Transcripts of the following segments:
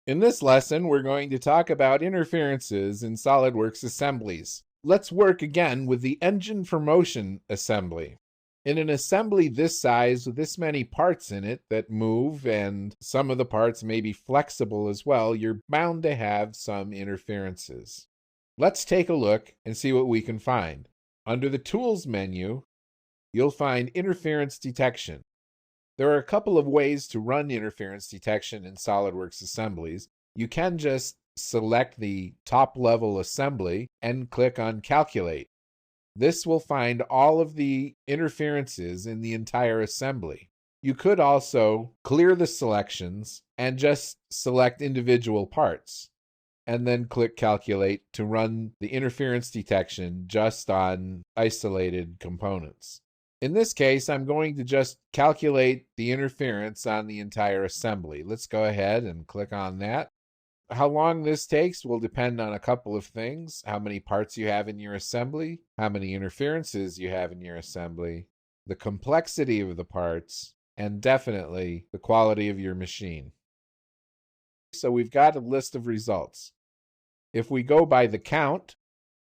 In this lesson, we're going to talk about interferences in SOLIDWORKS assemblies. Let's work again with the engine for motion assembly. In an assembly this size with this many parts in it that move, and some of the parts may be flexible as well, you're bound to have some interferences. Let's take a look and see what we can find. Under the Tools menu, you'll find Interference Detection. There are a couple of ways to run interference detection in SOLIDWORKS assemblies. You can just select the top level assembly and click on Calculate. This will find all of the interferences in the entire assembly. You could also clear the selections and just select individual parts, and then click Calculate to run the interference detection just on isolated components. In this case, I'm going to just calculate the interference on the entire assembly. Let's go ahead and click on that. How long this takes will depend on a couple of things: how many parts you have in your assembly, how many interferences you have in your assembly, the complexity of the parts, and definitely the quality of your machine. So we've got a list of results. If we go by the count,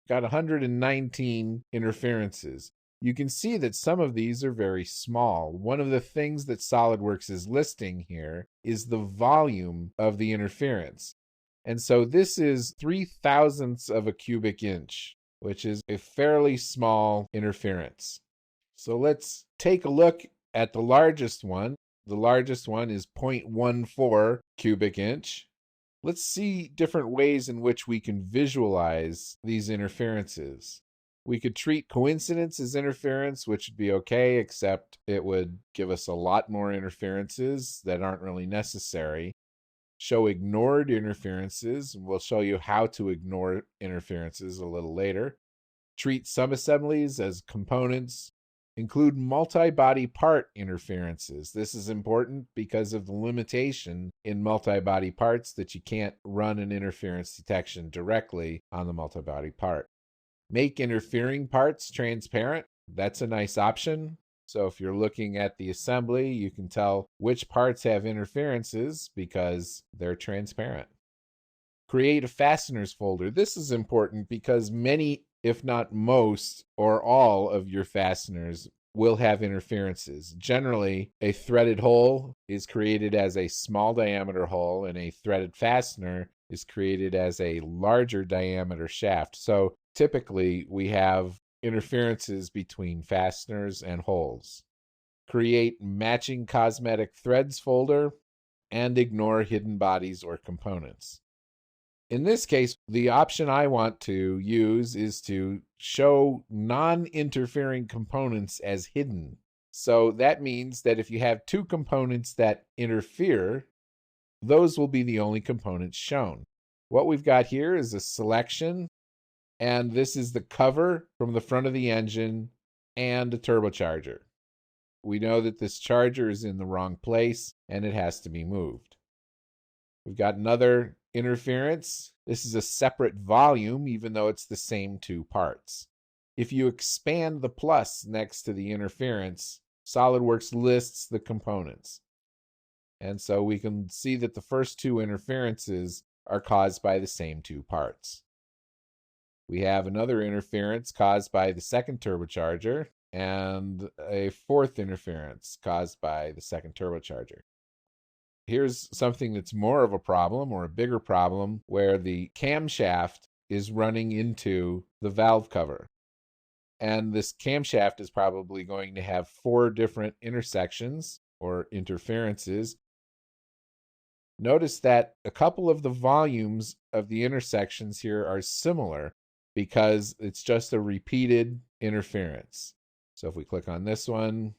we've got 119 interferences. You can see that some of these are very small. One of the things that SOLIDWORKS is listing here is the volume of the interference. And so this is 0.003 of a cubic inch, which is a fairly small interference. So let's take a look at the largest one. The largest one is 0.14 cubic inch. Let's see different ways in which we can visualize these interferences. We could treat coincidence as interference, which would be okay, except it would give us a lot more interferences that aren't really necessary. Show ignored interferences, and we'll show you how to ignore interferences a little later. Treat subassemblies as components. Include multi-body part interferences. This is important because of the limitation in multi-body parts that you can't run an interference detection directly on the multi-body part. Make interfering parts transparent. That's a nice option. So if you're looking at the assembly, you can tell which parts have interferences because they're transparent. Create a fasteners folder. This is important because many, if not most, or all of your fasteners will have interferences. Generally, a threaded hole is created as a small diameter hole, and a threaded fastener is created as a larger diameter shaft. So typically, we have interferences between fasteners and holes. Create matching cosmetic threads folder and ignore hidden bodies or components. In this case, the option I want to use is to show non-interfering components as hidden. So that means that if you have two components that interfere, those will be the only components shown. What we've got here is a selection, and this is the cover from the front of the engine and a turbocharger. We know that this charger is in the wrong place and it has to be moved. We've got another interference. This is a separate volume, even though it's the same two parts. If you expand the plus next to the interference, SOLIDWORKS lists the components. And so we can see that the first two interferences are caused by the same two parts. We have another interference caused by the second turbocharger and a fourth interference caused by the second turbocharger. Here's something that's more of a problem, or a bigger problem, where the camshaft is running into the valve cover. And this camshaft is probably going to have 4 different intersections or interferences. Notice that a couple of the volumes of the intersections here are similar because it's just a repeated interference. So if we click on this one,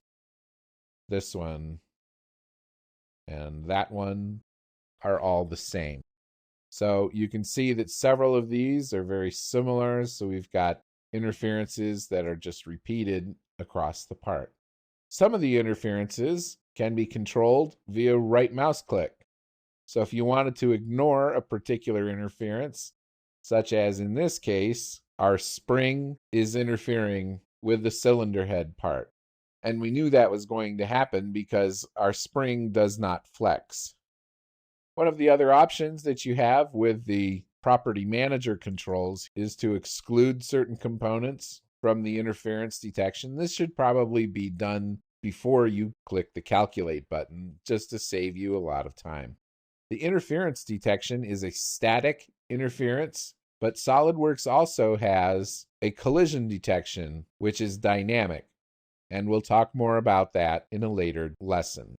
and that one are all the same. So you can see that several of these are very similar. So we've got interferences that are just repeated across the part. Some of the interferences can be controlled via right mouse click. So if you wanted to ignore a particular interference, such as in this case, our spring is interfering with the cylinder head part. And we knew that was going to happen because our spring does not flex. One of the other options that you have with the property manager controls is to exclude certain components from the interference detection. This should probably be done before you click the calculate button, just to save you a lot of time. The interference detection is a static interference, but SOLIDWORKS also has a collision detection, which is dynamic, and we'll talk more about that in a later lesson.